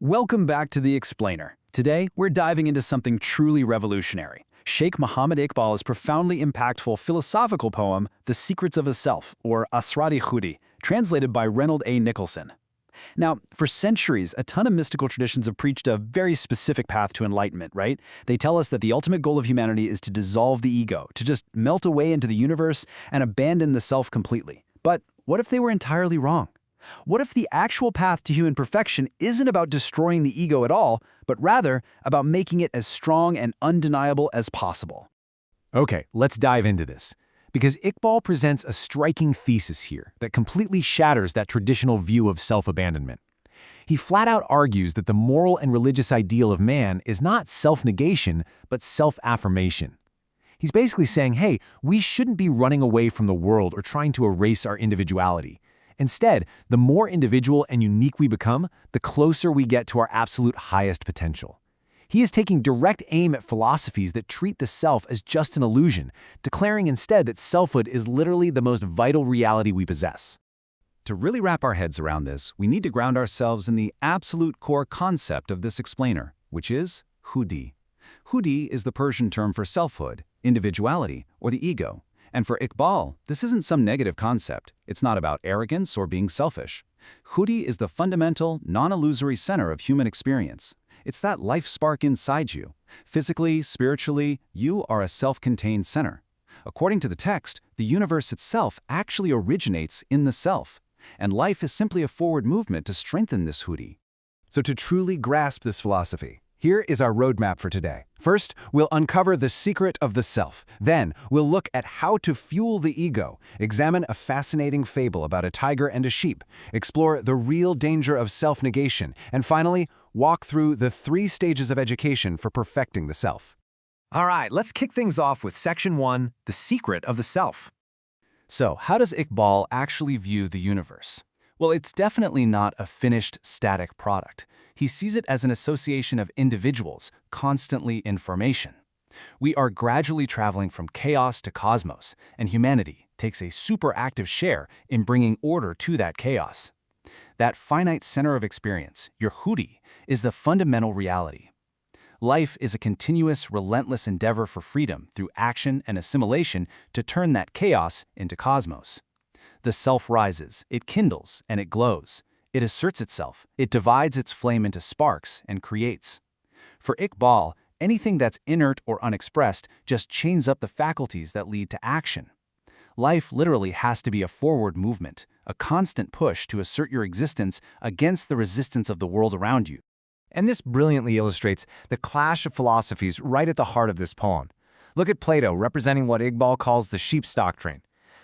Welcome back to The Explainer. Today, we're diving into something truly revolutionary. Sheikh Muhammad Iqbal's profoundly impactful philosophical poem, The Secrets of a Self, or Asrar-i Khudi, translated by Reynold A. Nicholson. Now, for centuries, a ton of mystical traditions have preached a very specific path to enlightenment, right? They tell us that the ultimate goal of humanity is to dissolve the ego, to just melt away into the universe and abandon the self completely. But what if they were entirely wrong? What if the actual path to human perfection isn't about destroying the ego at all, but rather about making it as strong and undeniable as possible? Okay, let's dive into this. Because Iqbal presents a striking thesis here that completely shatters that traditional view of self-abandonment. He flat out argues that the moral and religious ideal of man is not self-negation, but self-affirmation. He's basically saying, hey, we shouldn't be running away from the world or trying to erase our individuality. Instead, the more individual and unique we become, the closer we get to our absolute highest potential. He is taking direct aim at philosophies that treat the self as just an illusion, declaring instead that selfhood is literally the most vital reality we possess. To really wrap our heads around this, we need to ground ourselves in the absolute core concept of this explainer, which is Khudi. Khudi is the Persian term for selfhood, individuality, or the ego. And for Iqbal, this isn't some negative concept. It's not about arrogance or being selfish. Khudi is the fundamental, non-illusory center of human experience. It's that life spark inside you. Physically, spiritually, you are a self-contained center. According to the text, the universe itself actually originates in the self. And life is simply a forward movement to strengthen this Khudi. So to truly grasp this philosophy, here is our roadmap for today. First, we'll uncover the secret of the self. Then, we'll look at how to fuel the ego, examine a fascinating fable about a tiger and a sheep, explore the real danger of self-negation, and finally, walk through the 3 stages of education for perfecting the self. All right, let's kick things off with Section 1, the secret of the self. So, how does Iqbal actually view the universe? Well, it's definitely not a finished, static product. He sees it as an association of individuals, constantly in formation. We are gradually traveling from chaos to cosmos, and humanity takes a super active share in bringing order to that chaos. That finite center of experience, your Khudi, is the fundamental reality. Life is a continuous, relentless endeavor for freedom through action and assimilation to turn that chaos into cosmos. The self rises, it kindles, and it glows. It asserts itself, it divides its flame into sparks and creates. For Iqbal, anything that's inert or unexpressed just chains up the faculties that lead to action. Life literally has to be a forward movement, a constant push to assert your existence against the resistance of the world around you. And this brilliantly illustrates the clash of philosophies right at the heart of this poem. Look at Plato representing what Iqbal calls the sheep's doctrine.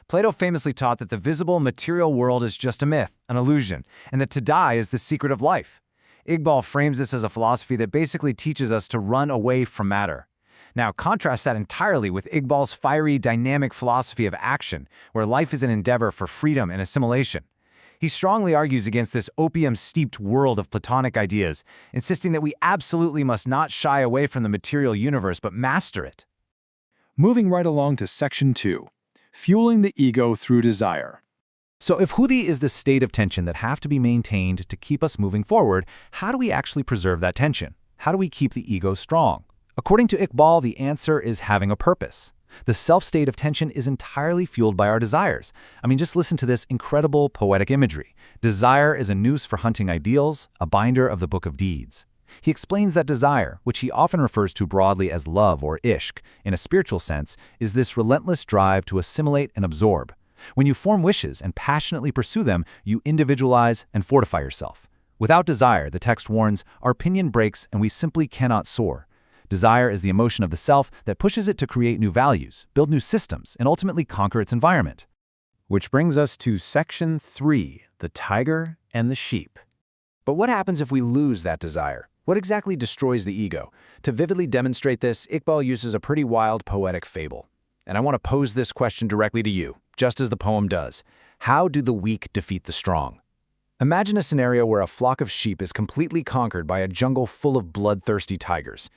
Plato famously taught that the visible material world is just a myth, an illusion, and that to die is the secret of life. Iqbal frames this as a philosophy that basically teaches us to run away from matter. Now, contrast that entirely with Iqbal's fiery, dynamic philosophy of action, where life is an endeavor for freedom and assimilation. He strongly argues against this opium-steeped world of Platonic ideas, insisting that we absolutely must not shy away from the material universe but master it. Moving right along to Section 2. Fueling the ego through desire. So if Khudi is the state of tension that have to be maintained to keep us moving forward, how do we actually preserve that tension? How do we keep the ego strong? According to Iqbal, the answer is having a purpose. The self-state of tension is entirely fueled by our desires. I mean, just listen to this incredible poetic imagery. Desire is a noose for hunting ideals, a binder of the book of deeds. He explains that desire, which he often refers to broadly as love or ishq, in a spiritual sense, is this relentless drive to assimilate and absorb. When you form wishes and passionately pursue them, you individualize and fortify yourself. Without desire, the text warns, our pinion breaks and we simply cannot soar. Desire is the emotion of the self that pushes it to create new values, build new systems, and ultimately conquer its environment. Which brings us to Section 3, the tiger and the sheep. But what happens if we lose that desire? What exactly destroys the ego? To vividly demonstrate this, Iqbal uses a pretty wild poetic fable. And I want to pose this question directly to you, just as the poem does. How do the weak defeat the strong? Imagine a scenario where a flock of sheep is completely conquered by a jungle full of bloodthirsty tigers.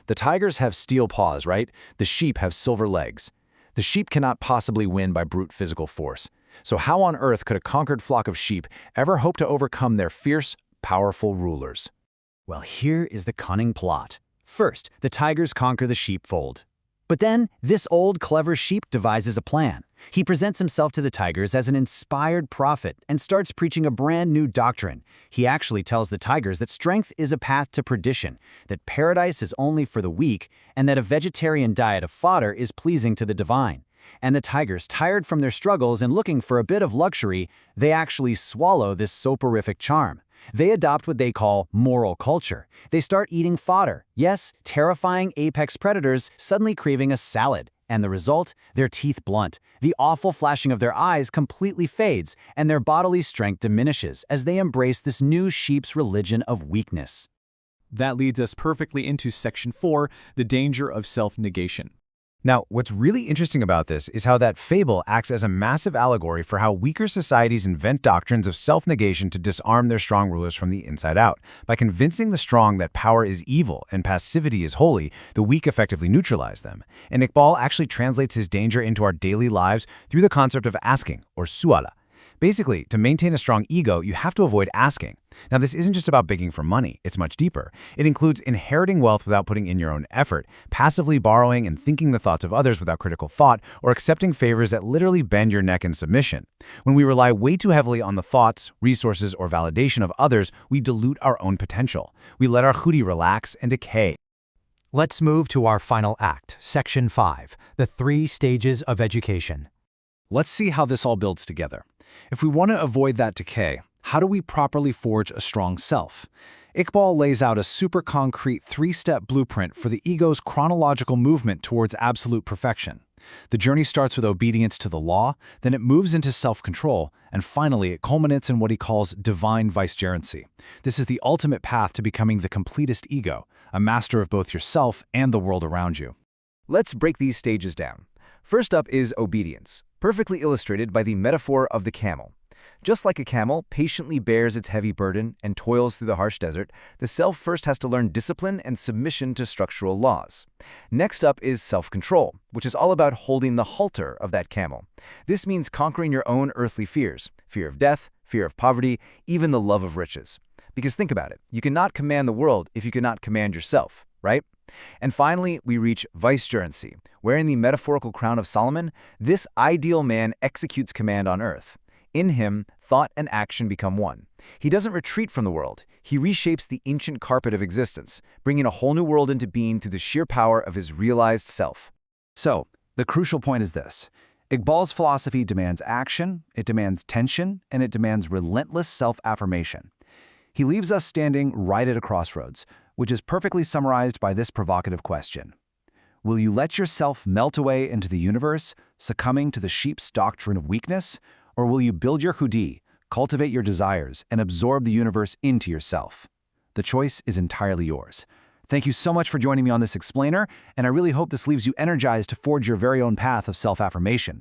The tigers have steel paws, right? The sheep have silver legs. The sheep cannot possibly win by brute physical force. So how on earth could a conquered flock of sheep ever hope to overcome their fierce, powerful rulers? Well, here is the cunning plot. First, the tigers conquer the sheepfold. But then, this old, clever sheep devises a plan. He presents himself to the tigers as an inspired prophet and starts preaching a brand new doctrine. He actually tells the tigers that strength is a path to perdition, that paradise is only for the weak, and that a vegetarian diet of fodder is pleasing to the divine. And the tigers, tired from their struggles and looking for a bit of luxury, they actually swallow this soporific charm. They adopt what they call moral culture. They start eating fodder. Yes, terrifying apex predators suddenly craving a salad. And the result? Their teeth blunt. The awful flashing of their eyes completely fades, and their bodily strength diminishes as they embrace this new sheep's religion of weakness. That leads us perfectly into Section 4, the danger of self-negation. Now, what's really interesting about this is how that fable acts as a massive allegory for how weaker societies invent doctrines of self-negation to disarm their strong rulers from the inside out. By convincing the strong that power is evil and passivity is holy, the weak effectively neutralize them. And Iqbal actually translates his danger into our daily lives through the concept of asking, or su'ala. Basically, to maintain a strong ego, you have to avoid asking. Now, this isn't just about begging for money, it's much deeper. It includes inheriting wealth without putting in your own effort, passively borrowing and thinking the thoughts of others without critical thought, or accepting favors that literally bend your neck in submission. When we rely way too heavily on the thoughts, resources, or validation of others, we dilute our own potential. We let our khudi relax and decay. Let's move to our final act, Section 5, the 3 stages of education. Let's see how this all builds together. If we want to avoid that decay, how do we properly forge a strong self? Iqbal lays out a super concrete 3-step blueprint for the ego's chronological movement towards absolute perfection. The journey starts with obedience to the law, then it moves into self-control, and finally it culminates in what he calls divine vicegerency. This is the ultimate path to becoming the completest ego, a master of both yourself and the world around you. Let's break these stages down. First up is obedience, perfectly illustrated by the metaphor of the camel. Just like a camel patiently bears its heavy burden and toils through the harsh desert, the self first has to learn discipline and submission to structural laws. Next up is self-control, which is all about holding the halter of that camel. This means conquering your own earthly fears, fear of death, fear of poverty, even the love of riches. Because think about it, you cannot command the world if you cannot command yourself, right? And finally, we reach vicegerency. Wearing the metaphorical crown of Solomon, this ideal man executes command on earth. In him, thought and action become one. He doesn't retreat from the world. He reshapes the ancient carpet of existence, bringing a whole new world into being through the sheer power of his realized self. So, the crucial point is this. Iqbal's philosophy demands action, it demands tension, and it demands relentless self-affirmation. He leaves us standing right at a crossroads, which is perfectly summarized by this provocative question. Will you let yourself melt away into the universe, succumbing to the sheep's doctrine of weakness? Or will you build your khudi, cultivate your desires, and absorb the universe into yourself? The choice is entirely yours. Thank you so much for joining me on this explainer, and I really hope this leaves you energized to forge your very own path of self-affirmation.